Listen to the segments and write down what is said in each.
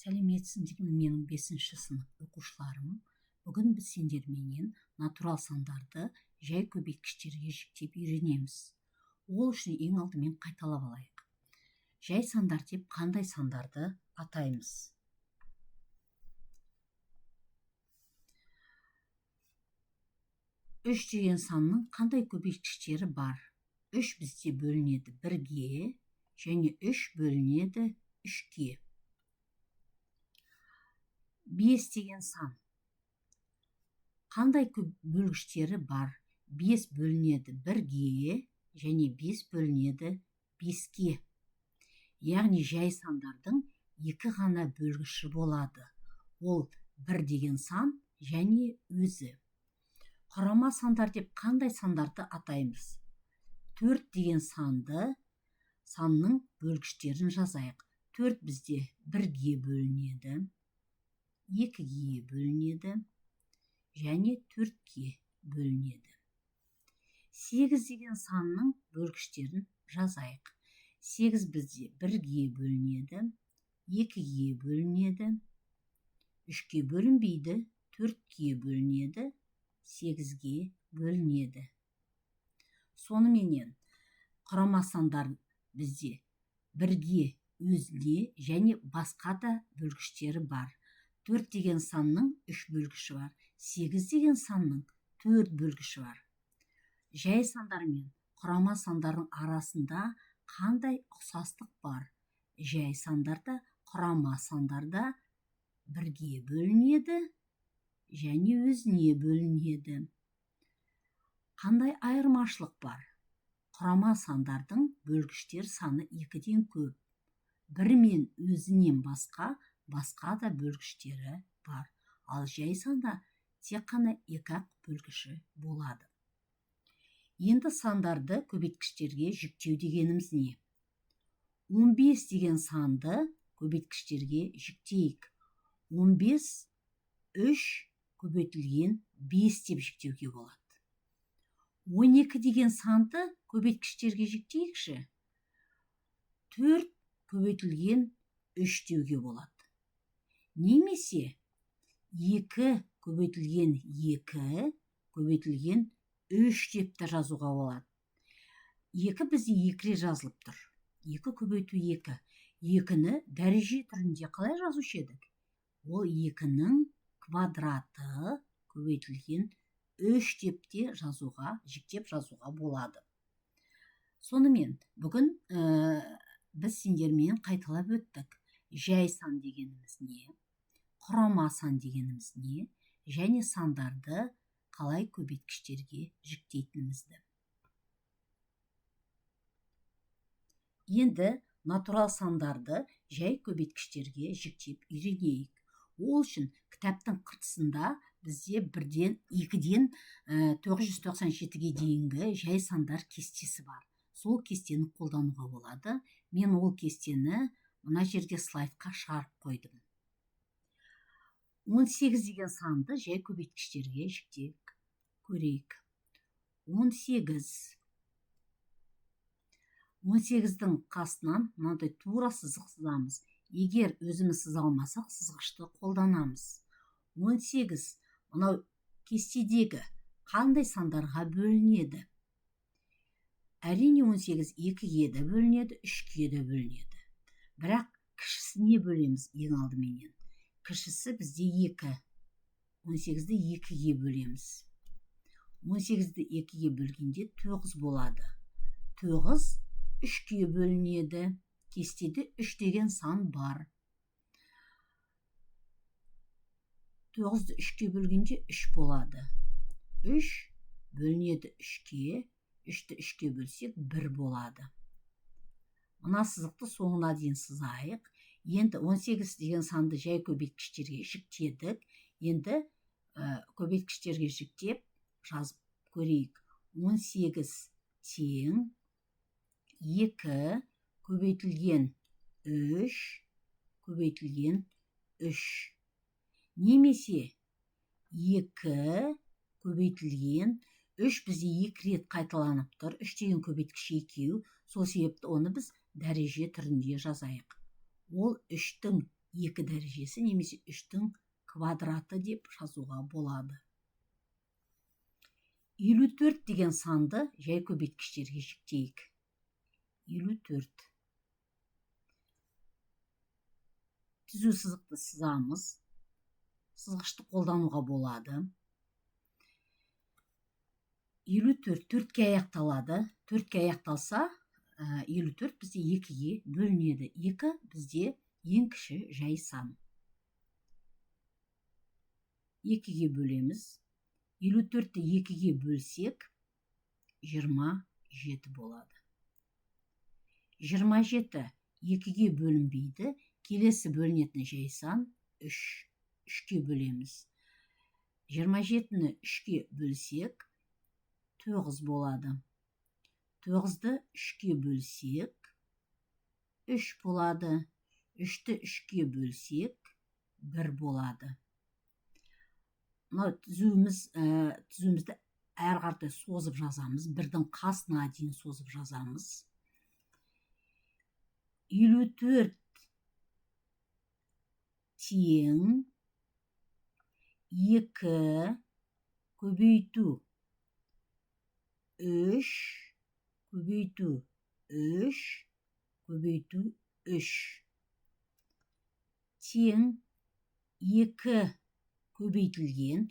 Сәлеметсіңдер ме менің 5-ші сынып оқушыларым. Бүгін біз сендерменен натурал сандарды жай көбейткіштерге жіктеп үйренеміз. Ол үшін ең алдымен қайталап алайық. Жай сандар деп қандай сандарды атаймыз? Үш деген санның қандай көбейткіштері бар? 3 бізде бөлінеді 1-ге және 3 бөлінеді 3-ге. 5 деген сан қандай бөлгіштері бар? 5 бөлінеді 1-ге және 5 бөлінеді 5-ге. Яғни жай сандардың 2 ғана бөлгіші болады. Ол 1 деген сан және өзі. Құрама сандар деп қандай сандарды атаймыз? 4 деген санның бөлгіштерін жазайық. 4 бізде 1-ге бөлінеді, 2-ге бөлінеді және 4-ге бөлінеді. 8 деген санның бөлгіштерін жазайық. 8 бізде 1-ге бөлінеді, 2-ге бөлінеді, 3-ге бөлінбейді, 4-ге бөлінеді, 8-ге бөлінеді. Соныменен құрама сандар бізде 1-ге өзіне және басқа да бөлгіштері бар. 4 деген санның 3 бөлгіші бар. 8 деген санның 4 бөлгіші бар. Жай сандар мен құрама сандардың арасында қандай ұқсастық бар? Жай сандарда, құрама сандарда 1-ге бөлінеді және өзіне бөлінеді. Қандай айырмашылық бар? Құрама сандардың бөлгіштер саны 2-ден көп. 1 мен өзінен басқа да бөлгіштері бар. Ал жай санда тек қана 2-ақ бөлгіші болады. Енді сандарды көбейткіштерге жіктеу дегеніміз не? 15 деген санды көбейткіштерге жіктейік. 15 3 көбейтілген 5 деп жіктеуге болады. 12 деген санды көбейткіштерге жіктейікші. 4 көбейтілген 3 деуге болады. Немесе 2 көбейтілген 2 көбейтілген 3 деп те жазуға болады. 2 бізде 2 рет жазылып тұр. 2 көбейту 2. 2-ні дәреже түрінде қалай жазушы едік? Ол 2-нің квадраты көбейтілген 3 деп те жіктеп жазуға болады. Сонымен, бүгін біз сендермен қайталап өттік. Жай сан дегеніміз не? Құрама сан дегеніміз не? Және сандарды қалай көбейткіштерге жіктейтінімізді. Енді натурал сандарды жай көбейткіштерге жіктеп үйренейік. Ол үшін кітаптың қыртысында бізде 1-ден 2-ден 997-ге дейінгі жай сандар кестесі бар. Сол кестені қолдануға болады. Мен ол кестені мына жерге слайдқа шығарып қойдым. 18 деген санды жай көбейткіштерге жіктеп көрейік. 18-дің қасынан мынандай тура сызық сызамыз. Егер өзіміз сыза алмасақ, сызғышты қолданамыз. 18 мынау кестедегі қандай сандарға бөлінеді? Әрине 18 2-ге де бөлінеді, 3-ге де бөлінеді. Бірақ кішісіне бөлеміз ең алдыменен. Кішісі бізде 2. 18-ді 2-ге бөлеміз. 18-ді 2-ге бөлгенде 9 болады. 9 3-ге бөлінеді. Кестеде 3 деген сан бар. 9-ды 3-ге бөлгенде 3 болады. 3 бөлінеді 3-ге, 3-ті 3-ге бөлсек 1 болады. Мына сызықты соңына дейін сызайық. Енді 18 деген санды жай көбейткіштерге жіктедік. Енді көбейткіштерге жіктеп жазып көрейік. 18 тең 2 көбейтілген 3 көбейтілген 3. Немесе 2 көбейтілген 3 бізде 2 рет қайталанып тұр. 3 деген көбейткіш 2. Сол себепті оны біз дәреже түрінде жазайық. Ол 3-тің 2 дәрежесі немесе 3-тің квадраты деп жазуға болады. 54 деген санды жай көбейткіштерге жіктейік. 54. Түзу сызықты сызамыз. Сызғышты қолдануға болады. 54 4-ке аяқталады. 4-ке аяқталса, 54 бізде 2-ге бөлінеді. 2 бізде ең кіші жай сан. 2-ге бөлеміз. 54-ті 2-ге бөлсек, 27 болады. 27 2-ге бөлінбейді. Келесі бөлінетін жай сан 3. 3-ке бөлеміз. 27-ні 3-ке бөлсек, 9 болады. 9-ды 3-ке бөлсек, 3 болады. 3-ті 3-ке бөлсек, 1 болады. Түзуімізді әр қартай созып жазамыз. 1-дің қасына дейін созып жазамыз. 54 тең 2 көбейту 3 көбейту 3 көбейту 3 тең 2 көбейтілген.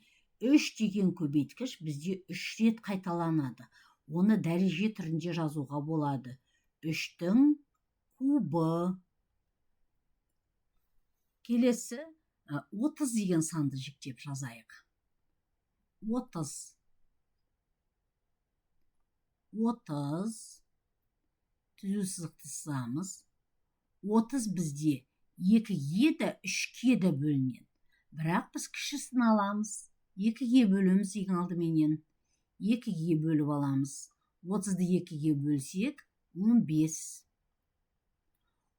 3 деген көбейткіш бізде 3 рет қайталанады. Оны дәреже түрінде жазуға болады. 3-тің кубы. Келесі 30 деген санды жіктеп жазайық. 30 түзу сызықты сызамыз. 30 бізде 2-ге де 3-ке де бөлінеді. Бірақ біз кішісін аламыз. 2-ге бөліміз ең алдыменен. 2-ге бөліп аламыз. 30-ды 2-ге бөлсек, 15.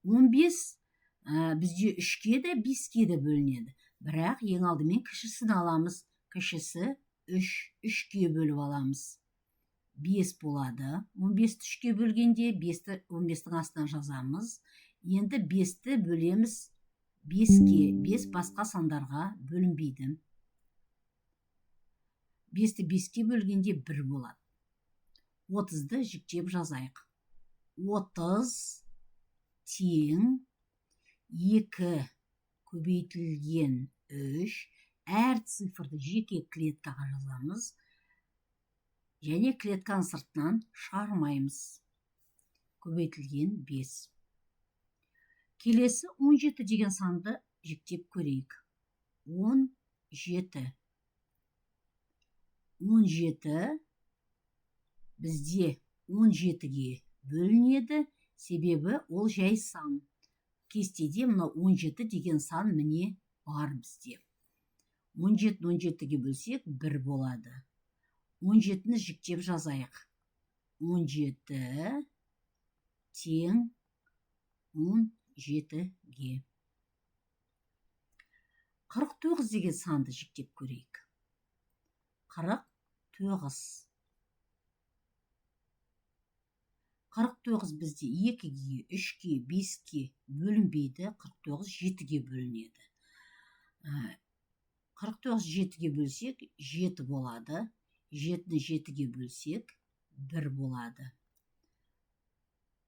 15 бізде 3-ке де 5-ке де бөлінеді. Бірақ ең алдымен кішісін аламыз. Кішісі 3. 3-ке бөліп аламыз. 5 болады. 15-ті 3-ке бөлгенде 5-ті 15-тің астынан жазамыз. Енді 5-ті бөлеміз 5-ке. 5 басқа сандарға бөлінбейді. 5-ті 5-ке бөлгенде 1 болады. 30-ды жіктеп жазайық. 30 тең 2 көбейтілген 3. Әр цифрды жеке клеткаға жазамыз. Және клетканың сыртынан шығармаймыз. Көбейтілген 5. Келесі 17 деген санды жіктеп көрейік. 17. 17 бізде 17-ге бөлінеді. Себебі ол жай сан. Кестеде мына 17 деген сан міне бар бізде. 17-17-ге бөлсек 1 болады. 17-ні жіктеп жазайық. 17 тең 17-ге. 49 деген санды жіктеп көрейік. 49. 49 бізде 2-ге, 3-ке, 5-ке бөлінбейді. 49 7-ге бөлінеді. 49 7-ге бөлсек 7 болады. 7-ні 7-ге бөлсек 1 болады.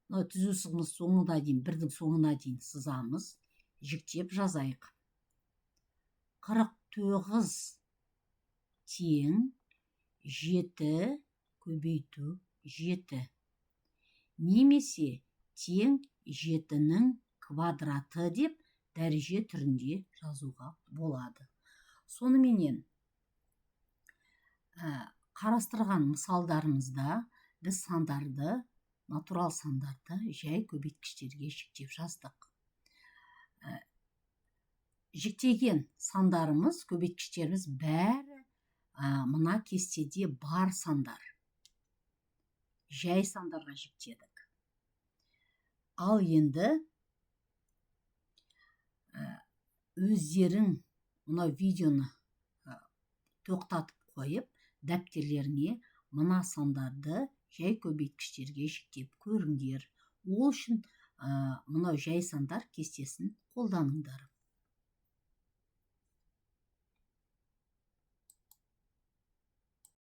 Түзу сызығымыз соңына дейін, 1-дің соңына дейін сызамыз. Жіктеп жазайық. 49 тең 7 көбейту 7. Немесе тең 7-нің квадраты деп дәреже түрінде жазуға болады. Соныменен қарастырған мысалдарымызда біз сандарды, натурал сандарды жай көбейткіштерге жіктеп жаздық. Жіктеген сандарымыз, көбейткіштеріміз бәрі мына кестеде бар сандар. Жай сандарға жіктедік. Ал енді өздерің мына видеоны тоқтатып қойып, дәптерлеріне мына сандарды жай көбейткіштерге жіктеп көріңдер. Ол үшін мынау жай сандар кестесін қолданыңдар.